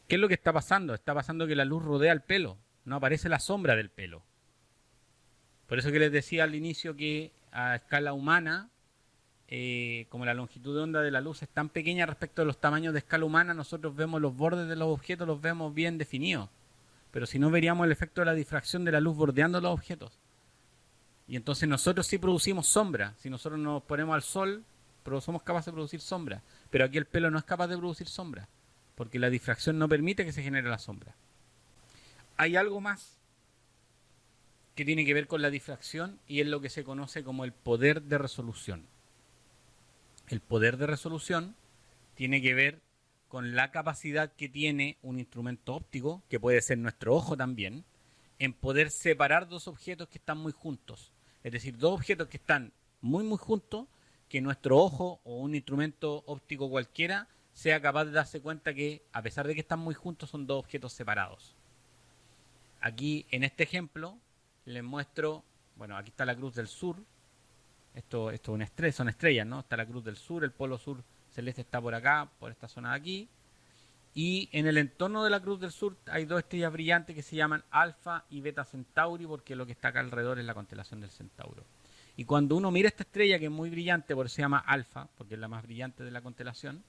¿Qué es lo que está pasando? Está pasando que la luz rodea el pelo. No aparece la sombra del pelo. Por eso que les decía al inicio que a escala humana, como la longitud de onda de la luz es tan pequeña respecto a los tamaños de escala humana, nosotros vemos los bordes de los objetos, los vemos bien definidos. Pero si no, veríamos el efecto de la difracción de la luz bordeando los objetos. Y entonces nosotros sí producimos sombra. Si nosotros nos ponemos al sol, somos capaces de producir sombra. Pero aquí el pelo no es capaz de producir sombra, porque la difracción no permite que se genere la sombra. Hay algo más que tiene que ver con la difracción y es lo que se conoce como el poder de resolución. El poder de resolución tiene que ver con la capacidad que tiene un instrumento óptico, que puede ser nuestro ojo también, en poder separar dos objetos que están muy juntos. Es decir, dos objetos que están muy muy juntos, que nuestro ojo o un instrumento óptico cualquiera sea capaz de darse cuenta que, a pesar de que están muy juntos, son dos objetos separados. Aquí, en este ejemplo, les muestro, bueno, aquí está la cruz del sur. Esto es una estrella, son estrellas, ¿no? Está la cruz del sur, el polo sur celeste está por acá, por esta zona de aquí. Y en el entorno de la cruz del sur hay dos estrellas brillantes que se llaman Alfa y Beta Centauri, porque lo que está acá alrededor es la constelación del Centauro. Y cuando uno mira esta estrella, que es muy brillante, por eso se llama Alfa, porque es la más brillante de la constelación,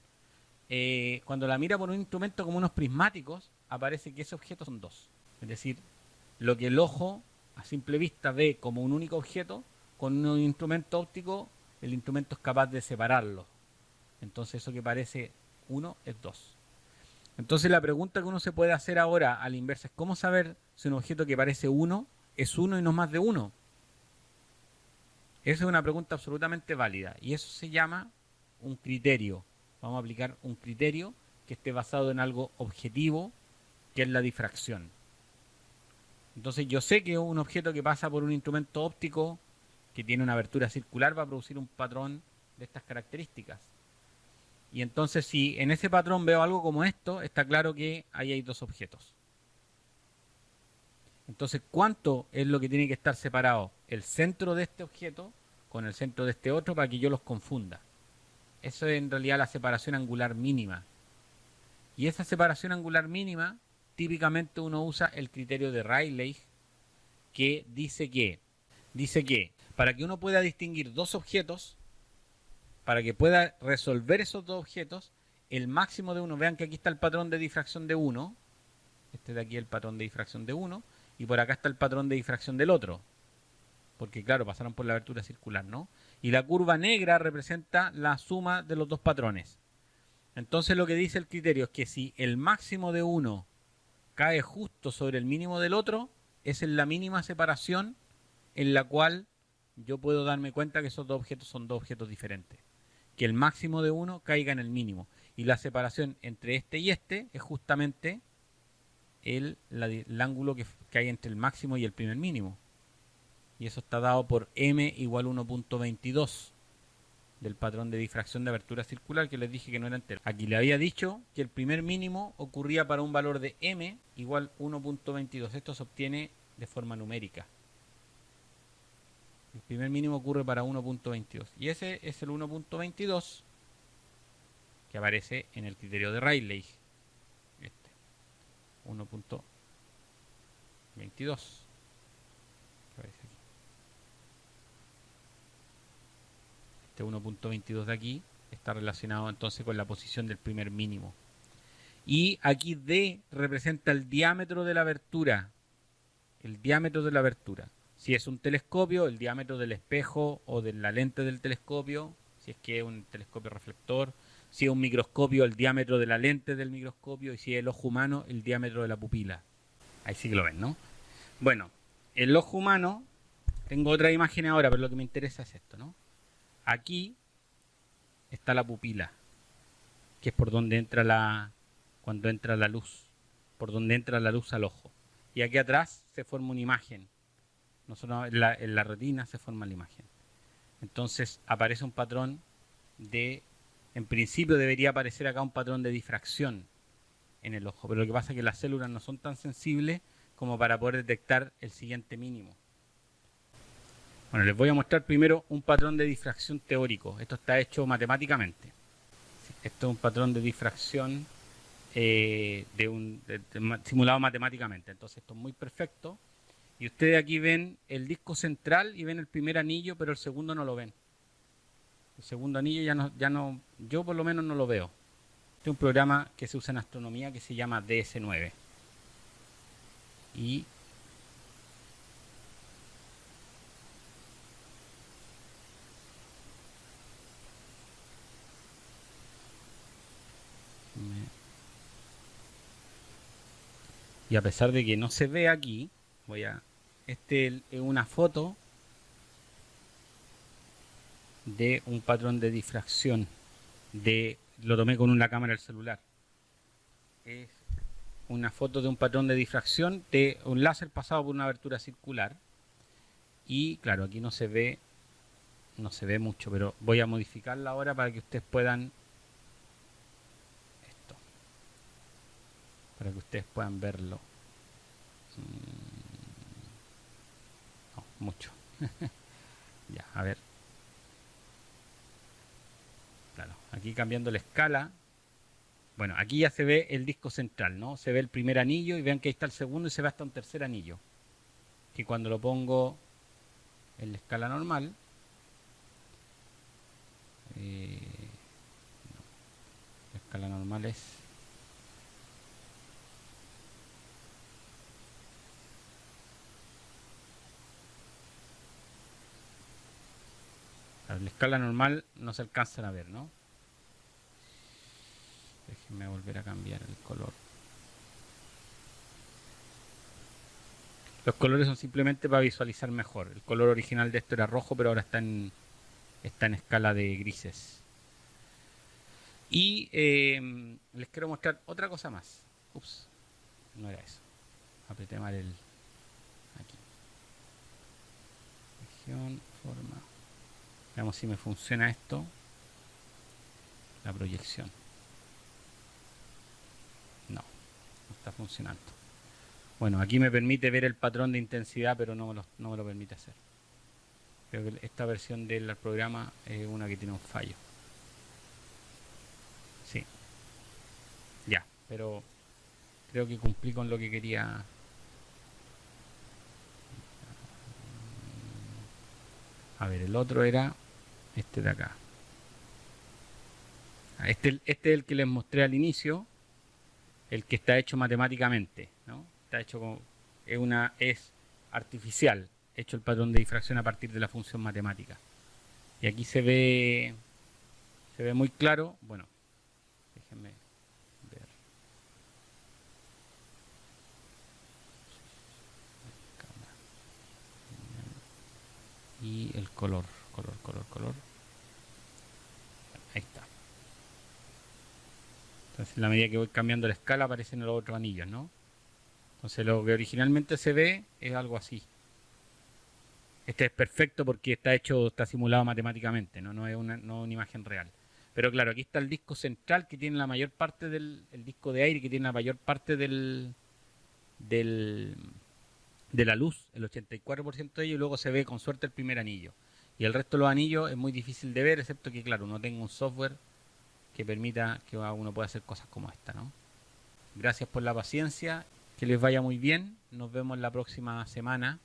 cuando la mira por un instrumento como unos prismáticos, aparece que ese objeto son dos. Es decir, lo que el ojo a simple vista ve como un único objeto, con un instrumento óptico, el instrumento es capaz de separarlo. Entonces eso que parece uno es dos. Entonces la pregunta que uno se puede hacer ahora a la inversa es ¿cómo saber si un objeto que parece uno es uno y no más de uno? Esa es una pregunta absolutamente válida y eso se llama un criterio. Vamos a aplicar un criterio que esté basado en algo objetivo, que es la difracción. Entonces yo sé que un objeto que pasa por un instrumento óptico que tiene una abertura circular va a producir un patrón de estas características. Y entonces si en ese patrón veo algo como esto, está claro que ahí hay dos objetos. Entonces, ¿cuánto es lo que tiene que estar separado el centro de este objeto con el centro de este otro para que yo los confunda? Eso es en realidad la separación angular mínima. Y esa separación angular mínima, típicamente uno usa el criterio de Rayleigh, que dice que para que uno pueda distinguir dos objetos, para que pueda resolver esos dos objetos, el máximo de uno, vean que aquí está el patrón de difracción de uno, este de aquí es el patrón de difracción de uno, y por acá está el patrón de difracción del otro, porque claro, pasaron por la abertura circular, ¿no? Y la curva negra representa la suma de los dos patrones. Entonces lo que dice el criterio es que si el máximo de uno cae justo sobre el mínimo del otro, esa es la mínima separación en la cual yo puedo darme cuenta que esos dos objetos son dos objetos diferentes. Que el máximo de uno caiga en el mínimo. Y la separación entre este y este es justamente el ángulo que hay entre el máximo y el primer mínimo. Y eso está dado por m igual 1.22 del patrón de difracción de abertura circular que les dije que no era entero. Aquí le había dicho que el primer mínimo ocurría para un valor de m igual 1.22. Esto se obtiene de forma numérica. El primer mínimo ocurre para 1.22. Y ese es el 1.22 que aparece en el criterio de Rayleigh. 1.22. Este 1.22 de aquí está relacionado entonces con la posición del primer mínimo. Y aquí D representa el diámetro de la abertura. El diámetro de la abertura. Si es un telescopio, el diámetro del espejo o de la lente del telescopio, si es que es un telescopio reflector. Si es un microscopio, el diámetro de la lente del microscopio. Y si es el ojo humano, el diámetro de la pupila. Ahí sí que lo ven, ¿no? Bueno, el ojo humano, tengo otra imagen ahora, pero lo que me interesa es esto, ¿no? Aquí está la pupila, que es por donde entra cuando entra la luz, por donde entra la luz al ojo. Y aquí atrás se forma una imagen. Nosotros en la retina se forma la imagen. Entonces aparece un patrón en principio debería aparecer acá un patrón de difracción en el ojo, pero lo que pasa es que las células no son tan sensibles como para poder detectar el siguiente mínimo. Bueno, les voy a mostrar primero un patrón de difracción teórico. Esto está hecho matemáticamente. Esto es un patrón de difracción simulado matemáticamente. Entonces esto es muy perfecto. Y ustedes aquí ven el disco central y ven el primer anillo, pero el segundo no lo ven. El segundo anillo ya no, yo por lo menos no lo veo. Este es un programa que se usa en astronomía que se llama DS9. Y a pesar de que no se ve aquí, este es una foto de un patrón de difracción de lo tomé con una cámara del celular. Es una foto de un patrón de difracción de un láser pasado por una abertura circular. Y claro, aquí no se ve mucho, pero voy a modificarla ahora para que ustedes puedan para que ustedes puedan verlo. No, mucho. Ya, a ver. Claro, aquí cambiando la escala. Bueno, aquí ya se ve el disco central, ¿no? Se ve el primer anillo y vean que ahí está el segundo y se ve hasta un tercer anillo. Y cuando lo pongo en la escala normal, la escala normal es la escala normal no se alcanzan a ver, ¿no? Déjenme volver a cambiar el color. Los colores son simplemente para visualizar mejor. El color original de esto era rojo, pero ahora está en escala de grises. Y les quiero mostrar otra cosa más. Ups, no era eso. Apreté mal el... Aquí. Región, forma. Veamos si me funciona esto. La proyección. No está funcionando. Bueno, aquí me permite ver el patrón de intensidad, pero no me lo permite hacer. Creo que esta versión del programa es una que tiene un fallo. Sí. Ya, pero creo que cumplí con lo que quería. A ver, el otro era este de acá. Este es el que les mostré al inicio, el que está hecho matemáticamente, ¿no? Está hecho es artificial, hecho el patrón de difracción a partir de la función matemática. Y aquí se ve muy claro. Bueno, déjenme ver. Y el color. Ahí está. Entonces, en la medida que voy cambiando la escala, aparecen los otros anillos, ¿no? Entonces, lo que originalmente se ve es algo así. Este es perfecto porque está simulado matemáticamente, ¿no? No es una imagen real. Pero claro, aquí está el disco central que tiene la mayor parte el disco de aire que tiene la mayor parte de la luz, el 84% de ello, y luego se ve con suerte el primer anillo. Y el resto de los anillos es muy difícil de ver, excepto que, claro, uno tenga un software que permita que uno pueda hacer cosas como esta, ¿no? Gracias por la paciencia, que les vaya muy bien, nos vemos la próxima semana